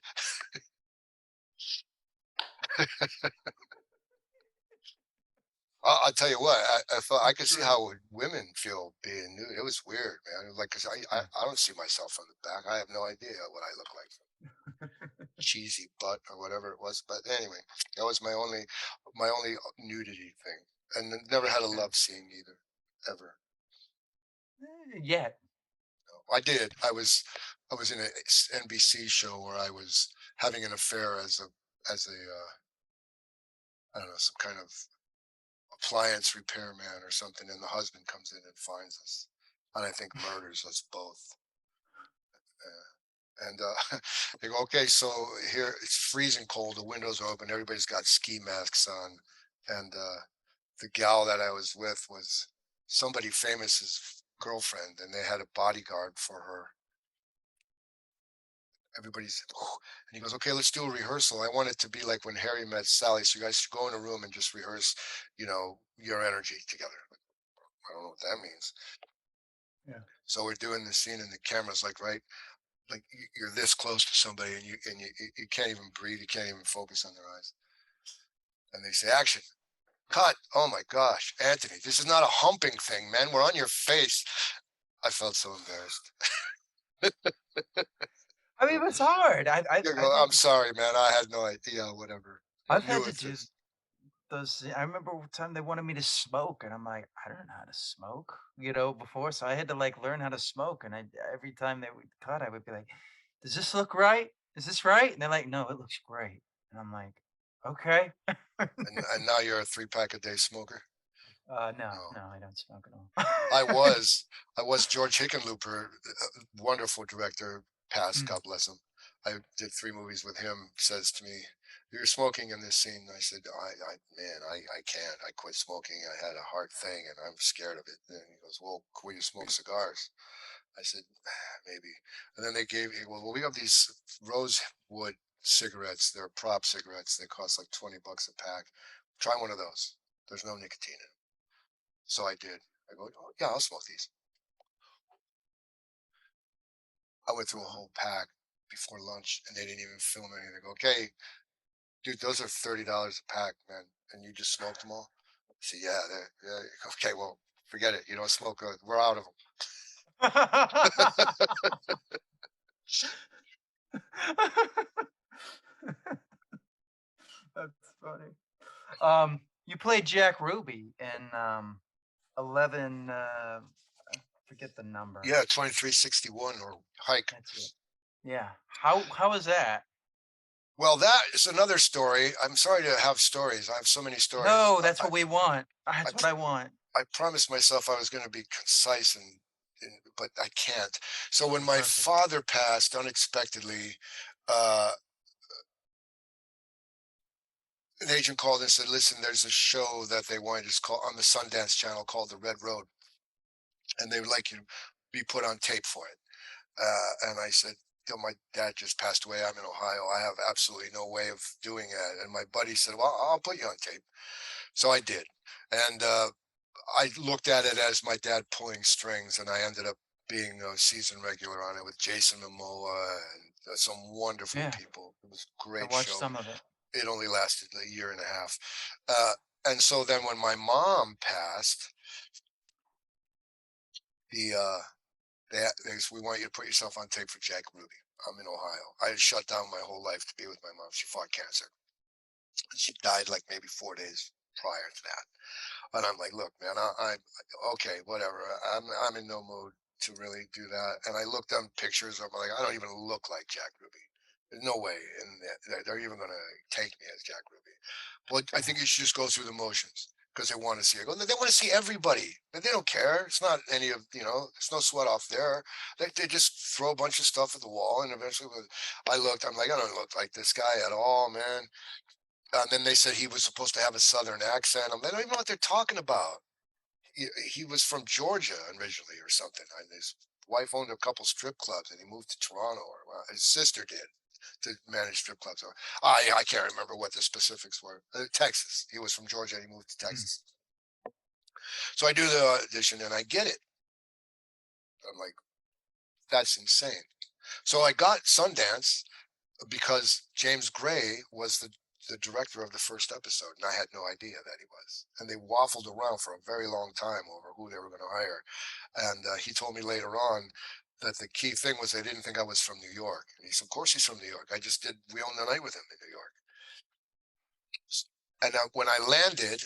S2: I'll tell you what, I thought I
S3: It's
S2: could see
S3: true.
S2: how women feel being nude. It was weird, man. It was like, 'cause
S3: Yeah.
S2: I don't see myself from the back. I have no idea what I look like. Cheesy butt or whatever it was. But anyway, that was my only nudity thing, and never had a
S3: Yeah.
S2: love scene either, ever.
S3: Yet.
S2: I did. I was in a NBC show where I was having an affair as a I don't know, some kind of appliance repairman or something, and the husband comes in and finds us, and I think murders us both. And they go, okay, so here it's freezing cold. The windows are open. Everybody's got ski masks on, and the gal that I was with was somebody famous's girlfriend, and they had a bodyguard for her. Everybody's, and he goes, okay, let's do a rehearsal. I want it to be like when Harry met Sally. So you guys should go in a room and just rehearse, your energy together. I don't know what that means.
S3: Yeah.
S2: So we're doing the scene, and the camera's like right, like you're this close to somebody, and you can't even breathe. You can't even focus on their eyes. And they say, action. Cut. Oh my gosh, Anthony, this is not a humping thing, man. We're on your face. I felt so embarrassed.
S3: I mean, it was hard.
S2: You
S3: I've
S2: go,
S3: had
S2: I'm
S3: to
S2: sorry, man. I had no idea. Whatever.
S3: I've had to do
S2: Nuances.
S3: those. I remember one time they wanted me to smoke, and I'm like, I don't know how to smoke, before. So I had to like learn how to smoke. And every time they would cut, I would be like, does this look right? Is this right? And they're like, no, it looks great. And I'm like, okay.
S2: And now you're a 3 pack a day smoker.
S3: No,
S2: No,
S3: no, I don't smoke at all.
S2: I was. I was George Hickenlooper, wonderful director, passed,
S3: Mm.
S2: God bless him. I did 3 movies with him. Says to me, "You're smoking in this scene." I said, Man, I can't. I quit smoking. I had a heart thing, and I'm scared of it." And he goes, "Well, will you smoke cigars?" I said, "Maybe." And then they gave me, well, we have these rosewood cigarettes. They're prop cigarettes. They cost like $20 a pack. Try one of those. There's no nicotine in them. So I did. I go, oh, yeah, I'll smoke these. I went through a
S3: Uh-huh.
S2: whole pack before lunch, and they didn't even film anything. They go, okay, dude, those are $30 a pack, man, and you just smoked them all. I said, yeah, yeah. Okay, well, forget it. You don't smoke. We're out of
S3: That's funny. You played Jack Ruby in 11. I forget the number.
S2: Yeah, 2361 or hike.
S3: That's it. Yeah. How was that?
S2: Well, that is another story. I'm sorry to have stories. I have so many stories.
S3: No, that's what we want. That's what I want.
S2: I promised myself I was going to be concise, but I can't. So when
S3: You're
S2: my
S3: perfect.
S2: father passed unexpectedly, uh, an agent called and said, "Listen, there's a show that they wanted to call on the Sundance Channel called The Red Road, and they would like you to be put on tape for it." And I said, my dad just passed away. I'm in Ohio. I have absolutely no way of doing it." And my buddy said, "Well, I'll put you on tape." So I did, and I looked at it as my dad pulling strings, and I ended up being a season regular on it with Jason Momoa and some wonderful
S3: Yeah,
S2: people. It was a
S3: I
S2: great
S3: watched
S2: show.
S3: some of it.
S2: It only lasted a year and a half. Uh, and so then when my mom passed, the they said, "We want you to put yourself on tape for Jack Ruby." I'm in Ohio. I had shut down my whole life to be with my mom. She fought cancer. She died like maybe 4 days prior to that. And I'm like, look, man, okay, whatever. I'm in no mood to really do that. And I looked on pictures. I'm like, I don't even look like Jack Ruby. There's no way, and they're even going to take me as Jack Ruby. But I
S3: Yeah.
S2: think you should just go through the motions. because they want to see it. They want to see everybody. They don't care. It's not any of, there's no sweat off there. They just throw a bunch of stuff at the wall, and eventually I'm like, I don't look like this guy at all, man. And then they said he was supposed to have a Southern accent. They don't even know what they're talking about. He was from Georgia originally or something. And his wife owned a couple strip clubs, and he moved to Toronto, or well, his sister did, to manage strip clubs. I can't remember what the specifics were. Texas. He was from Georgia, and he moved to Texas. So I do the audition, and I get it. I'm like, that's insane. So I got Sundance because James Gray was the director of the first episode, and I had no idea that he was. And they waffled around for a very long time over who they were going to hire. And he told me later on that the key thing was they didn't think I was from New York. And he said, of course he's from New York. We owned the night with him in New York. And when I landed,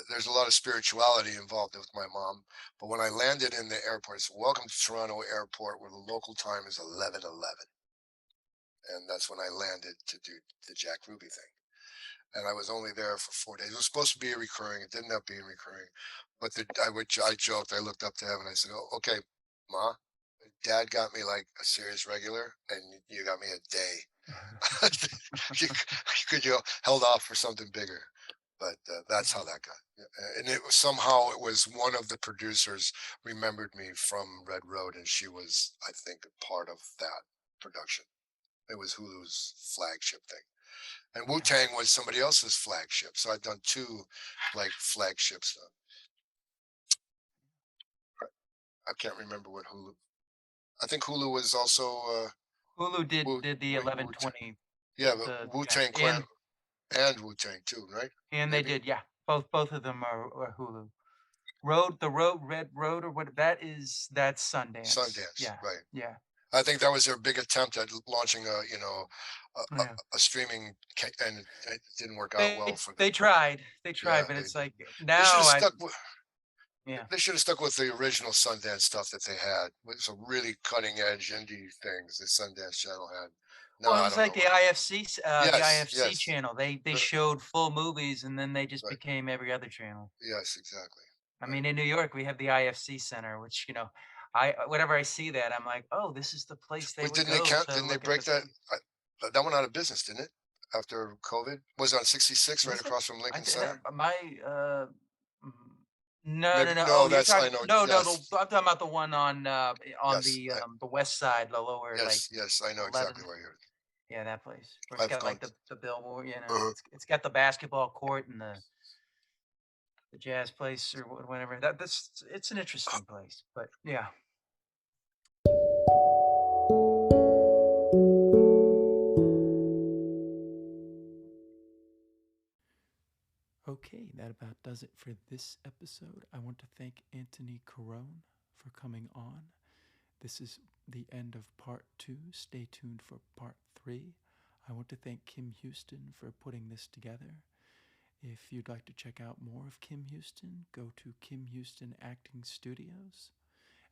S2: there's a lot of spirituality involved with my mom. But when I landed in the airport, I said, welcome to Toronto Airport, where the local time is 11:11. And that's when I landed to do the Jack Ruby thing. And I was only there for 4 days. It was supposed to be recurring. It didn't end up being recurring. But I joked. I looked up to heaven. I said, "Oh, okay, Ma, Dad got me like a serious regular, and you got me a day. you could held off for something bigger." But that's how that got. And it was one of the producers remembered me from Red Road, and she was, I think, a part of that production. It was Hulu's flagship thing. And Wu-Tang was somebody else's flagship. So I've done two like flagships. I can't remember what Hulu. I think Hulu was also
S3: Hulu did the
S2: Wu-Tang.
S3: 11/20
S2: Yeah,
S3: with
S2: but
S3: the Jack,
S2: Wu-Tang Clan and Wu-Tang too, right?
S3: and they
S2: Maybe
S3: did, yeah. Both of them are Hulu. Red Road, or what that's Sundance.
S2: Sundance,
S3: Yeah,
S2: right?
S3: yeah,
S2: I think that was their big attempt at launching
S3: yeah.
S2: a streaming, and it didn't work out well for them.
S3: They
S2: Yeah,
S3: tried, but
S2: they
S3: it's
S2: did.
S3: like
S2: They should
S3: now
S2: have
S3: I
S2: stuck with.
S3: yeah.
S2: They should have stuck with the original Sundance stuff that they had, with some really cutting edge indie things the Sundance Channel had. No,
S3: Well, it
S2: I
S3: was
S2: don't
S3: like
S2: know what.
S3: The
S2: Yes,
S3: IFC
S2: yes,
S3: channel. They
S2: uh,
S3: showed full movies, and then they just
S2: right.
S3: became every other channel.
S2: Yes, exactly.
S3: I
S2: Right.
S3: mean, in New York, we have the IFC Center, which, whenever I see that, I'm like, oh, this is the place they
S2: But
S3: would
S2: didn't they
S3: go
S2: count?
S3: to
S2: Didn't they
S3: look at
S2: break
S3: the
S2: that?
S3: things.
S2: That went out of business, didn't it? After COVID, was it on 66, right
S3: Was it?
S2: across from
S3: I
S2: Lincoln
S3: th-
S2: Center.
S3: my mm, No,
S2: Maybe
S3: no, no. Oh,
S2: no.
S3: you're
S2: That's I
S3: talking
S2: know.
S3: no, no, no.
S2: Yes,
S3: I'm talking about the one on
S2: yes,
S3: the west side, the lower, like,
S2: yes, yes. I know exactly
S3: 11th.
S2: where you're.
S3: Yeah, that place where it's
S2: I've
S3: got
S2: gone.
S3: like the billboard.
S2: Uh,
S3: It's got the basketball court and the jazz place, or whatever. It's an interesting place, but yeah.
S1: Okay, that about does it for this episode. I want to thank Antoni Corone for coming on. This is the end of part 2. Stay tuned for part 3. I want to thank Kim Houston for putting this together. If you'd like to check out more of Kim Houston, go to Kim Houston Acting Studios.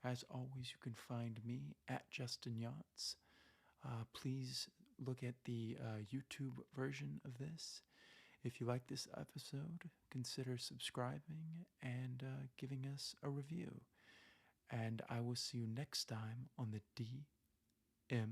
S1: As always, you can find me at Justin Yachts. Please look at the YouTube version of this. If you like this episode, consider subscribing and giving us a review. And I will see you next time on the DMF.